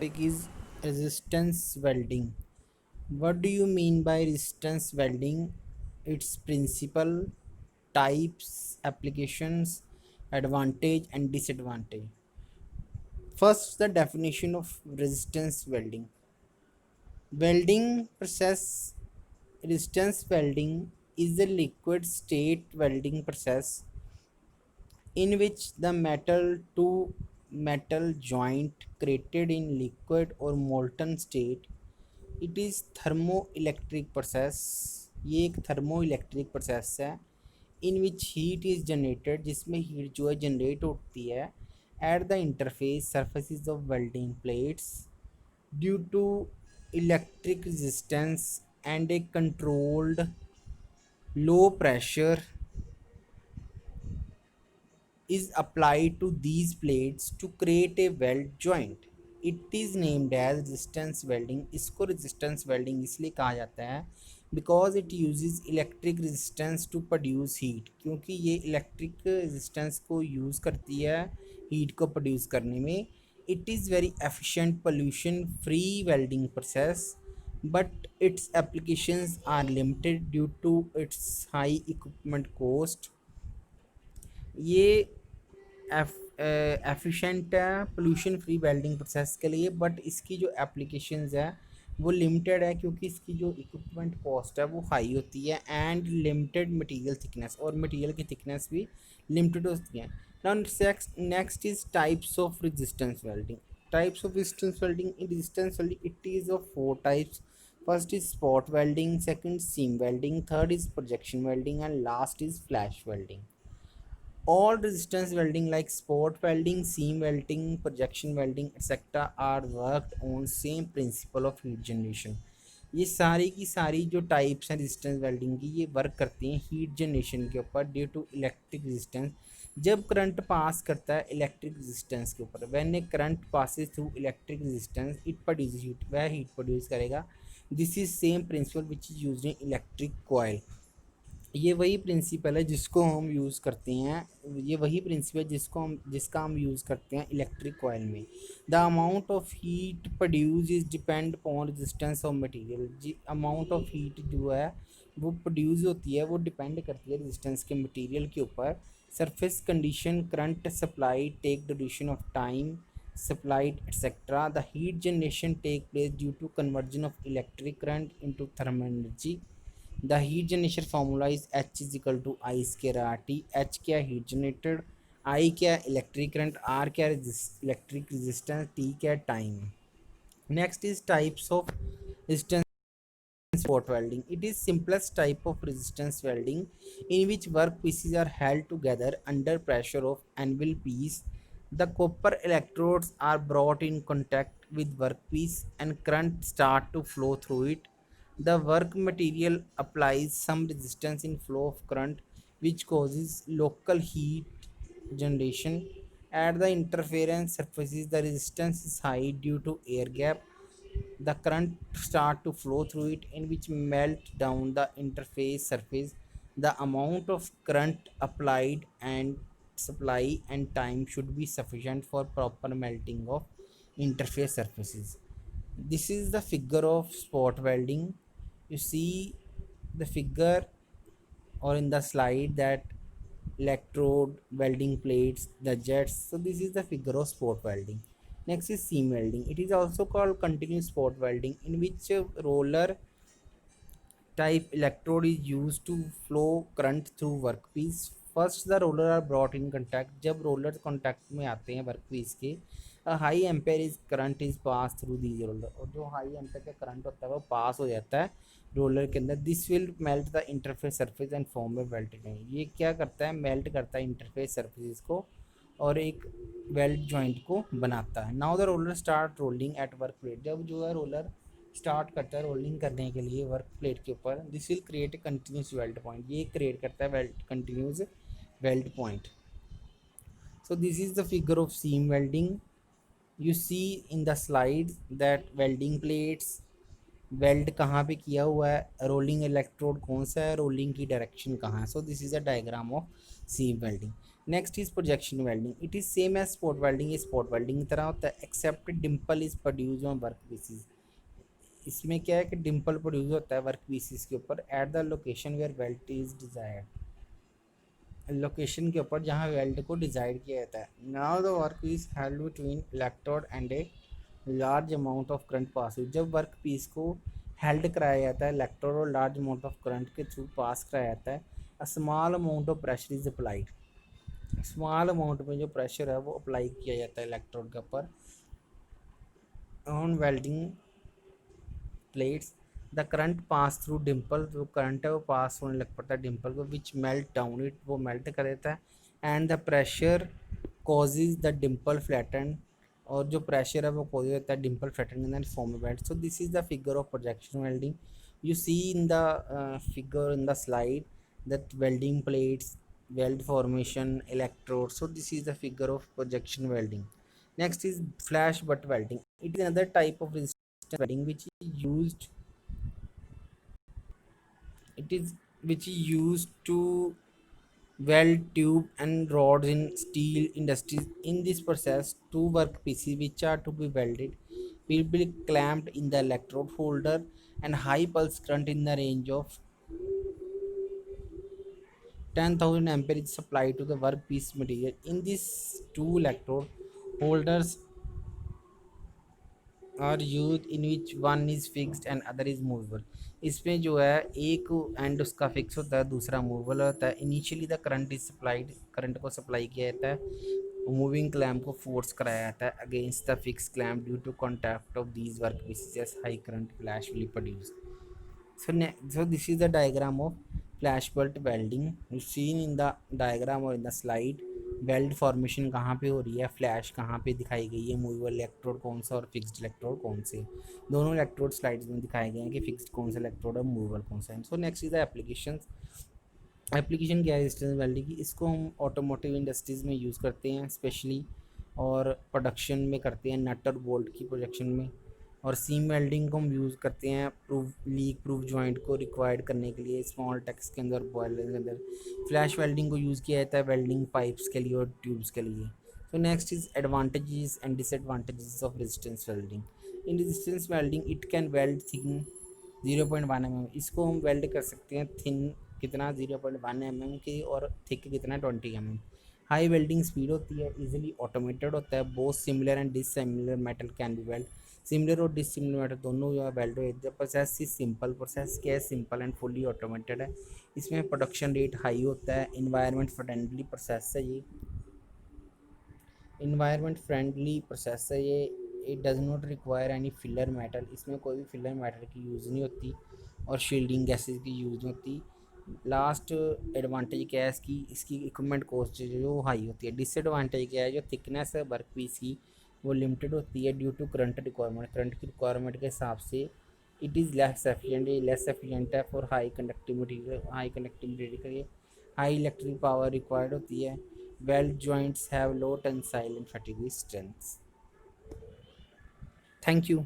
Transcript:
Topic is resistance welding. What do you mean by resistance welding? Its principle, types, applications, advantage and disadvantage. First, the definition of resistance welding. Welding process. Resistance welding is a liquid state welding process in which the metal to metal joint created in liquid or molten state. It is thermoelectric process. ये एक thermoelectric process है in which heat is generated, जिसमें heat जो है generate होती है at the interface surfaces of welding plates due to electric resistance and a controlled low pressure is applied to these plates to create a weld joint. It is named as resistance welding. इसको resistance welding इसलिए कहा जाता है because it uses electric resistance to produce heat, क्योंकि ये electric resistance को use करती है heat को produce करने में. It is very efficient pollution free welding process, but its applications are limited due to its high equipment cost. ये efficient है पोल्यूशन फ्री वेल्डिंग प्रोसेस के लिए, बट इसकी जो एप्लीकेशंस है वो लिमिटेड है क्योंकि इसकी जो इक्विपमेंट कॉस्ट है वो हाई होती है एंड लिमिटेड मटेरियल थिकनेस, और मटेरियल की थिकनेस भी लिमिटेड होती है. Now next is types of resistance welding. Types of resistance welding. In resistance welding, it is of four types. First is spot welding, second seam welding, third is projection welding, and last is flash welding. All resistance welding like spot welding, seam welding, projection welding, etc. are worked on same principle of heat generation. ये सारी की सारी जो types हैं resistance welding की, ये work करती हैं हीट जनरेशन के ऊपर ड्यू टू इलेक्ट्रिक रेजिस्टेंस. जब करंट पास करता है इलेक्ट्रिक रेजिस्टेंस के ऊपर, when A current passes through electric resistance it produce heat, वह हीट प्रोड्यूस करेगा. This is same principle which is used in electric coil. ये वही प्रिंसिपल है जिसको हम यूज़ करते हैं, ये वही प्रिंसिपल जिसका हम यूज़ करते हैं इलेक्ट्रिक कॉइल में. The amount of heat produce is depend upon resistance of material. जी, अमाउंट ऑफ हीट जो है वो प्रोड्यूस होती है वो डिपेंड करती है रेजिस्टेंस के मटेरियल के ऊपर. Surface condition, current supply, take duration of time supplied, etc. The heat generation take place due to conversion of electric current into thermal energy. The heat generation formula is H is equal to I square RT. H क्या heat generated, I क्या electric current, R क्या electric resistance, T क्या time. Next is types of resistance. Spot welding. It is simplest type of resistance welding in which work pieces are held together under pressure of anvil piece. The copper electrodes are brought in contact with workpiece and current start to flow through it. The work material applies some resistance in flow of current which causes local heat generation. At the interference surfaces, the resistance is high due to air gap. The current start to flow through it in which melt down the interface surface. The amount of current applied and supply and time should be sufficient for proper melting of interface surfaces. This is the figure of spot welding. You see the figure or in the slide that electrode, welding plates, the jets. So this is the figure of spot welding. Next is seam welding. It is also called continuous spot welding, in which a roller type electrode is used to flow current through workpiece. First the roller are brought in contact. जब rollers contact में आते हैं workpiece के, a high ampere is current is passed through these roller, और जो high ampere का current होता है वो पास हो जाता है रोलर के अंदर. This will melt the interface surface and form में वेल्टेड है. ये क्या करता है, मेल्ट करता है इंटरफेस सरफेस को और एक वेल्ड जॉइंट को बनाता है. Now the roller start rolling at work plate. जब जो है रोलर स्टार्ट करता है रोलिंग करने के लिए वर्क प्लेट के ऊपर, this will create a continuous weld point. ये क्रिएट करता है weld continuous weld point. So this is the figure of seam welding. You see in the slide that welding plates weld कहाँ पे किया हुआ है, रोलिंग इलेक्ट्रोड कौन सा है, रोलिंग की डायरेक्शन कहाँ है. So this is a diagram of seam welding. Next is projection welding, it is same as spot welding, ये स्पॉट वेल्डिंग की तरह होता है except dimple is produce on work pieces. इसमें क्या है कि डिम्पल प्रोड्यूस होता है वर्क पीसीज के ऊपर at the location where weld is desired, location के ऊपर जहाँ वेल्ड को डिजाइड किया जाता है। Now the work is held between electrode and a large amount of current pass, जब वर्क पीस को हेल्ड कराया जाता है इलेक्ट्रोड और लार्ज अमाउंट ऑफ करंट के थ्रू पास कराया जाता है, a small amount of pressure is applied, small amount में जो प्रेशर है वो अप्लाई किया जाता है इलेक्ट्रोड के ऊपर on welding plates, the current pass through Dimple, जो करंट है वो पास होने लग पड़ता है डिम्पल को, विच मेल्ट डाउन इट, वो मेल्ट कर देता है, and the pressure causes the Dimple flatten, और जो प्रेशर है वो कॉज होता है Dimple flatten and form weld. So this is the figure of projection welding, you see in the figure in the slide that welding plates, weld formation, electrodes. So this is the figure of projection welding. Next is flash butt welding, it is another type of resistance welding which is used, it is which is used to weld tube and rods in steel industries. In this process, two workpieces which are to be welded will be clamped in the electrode holder, and high pulse current in the range of 10,000 ampere is supplied to the workpiece material. In these two electrode holders are used in which one is fixed and other is movable. इसमें जो है एक and उसका fix होता है, दूसरा movable होता है। Initially the current is supplied, current को सप्लाई किया जाता है, मूविंग क्लैम्प को फोर्स कराया जाता है against the fix clamp, due to contact of these work pieces high current flash will produce. So this is the diagram of flash belt welding. You seen in the diagram or in the slide, weld formation कहाँ पे हो रही है, flash कहाँ पे दिखाई गई है, मूवेबल इलेक्ट्रोड कौन सा और फिक्स्ड इलेक्ट्रोड कौन से, दोनों इलेक्ट्रोड स्लाइड्स में दिखाए गए हैं कि फिक्स्ड कौन सा इलेक्ट्रोड और मूवेबल कौन सा है। So next is the application, application क्या है रेजिस्टेंस वेल्डिंग की, इसको हम ऑटोमोटिव इंडस्ट्रीज़ में यूज़ करते हैं स्पेशली, और प्रोडक्शन में करते हैं नट और बोल्ट की प्रोडक्शन में, और सीम वेल्डिंग को हम यूज़ करते हैं प्रूफ लीक प्रूफ जॉइंट को रिक्वायर्ड करने के लिए स्मॉल टैक्स के अंदर, बॉयलर के अंदर। फ्लैश वेल्डिंग को यूज़ किया जाता है वेल्डिंग पाइप्स के लिए और ट्यूब्स के लिए। तो next is advantages and disadvantages of resistance welding. In resistance welding it can weld thin 0.1 mm, इसको हम वेल्ड कर सकते हैं थिन कितना 0.1 mm की, और थिक कितना 20 mm। हाई वेल्डिंग स्पीड होती है, इजीली ऑटोमेटेड होता है, both similar and dissimilar metal can be weld, similar और डिससिमिलर मेटल दोनों जो है वेल्ड हो जाते हैं। प्रोसेस इज सिंपल, प्रोसेस क्या है सिंपल एंड फुली ऑटोमेटेड है, इसमें प्रोडक्शन रेट हाई होता है, इन्वायरमेंट फ्रेंडली प्रोसेस है ये, इन्वायरमेंट फ्रेंडली प्रोसेस है ये, it does not require any filler metal, इसमें कोई भी फिलर मेटल की यूज़ नहीं होती, और शील्डिंग गैसेज की यूज़ नहीं होती। लास्ट एडवांटेज क्या है इसकी, इसकी इक्विपमेंट कॉस्ट जो हाई होती है। डिसएडवांटेज क्या है, जो थिकनेस है वर्क पीस की वो लिमिटेड होती है due to current requirement, current की रिक्वायरमेंट के हिसाब से इट इज़ लेस एफिशिएंट, ये लेस एफिशिएंट है for high conductive material, high conductive material के लिए हाई इलेक्ट्रिक पावर रिक्वायर्ड होती है। Weld joints have low tensile and fatigue strengths. Thank you.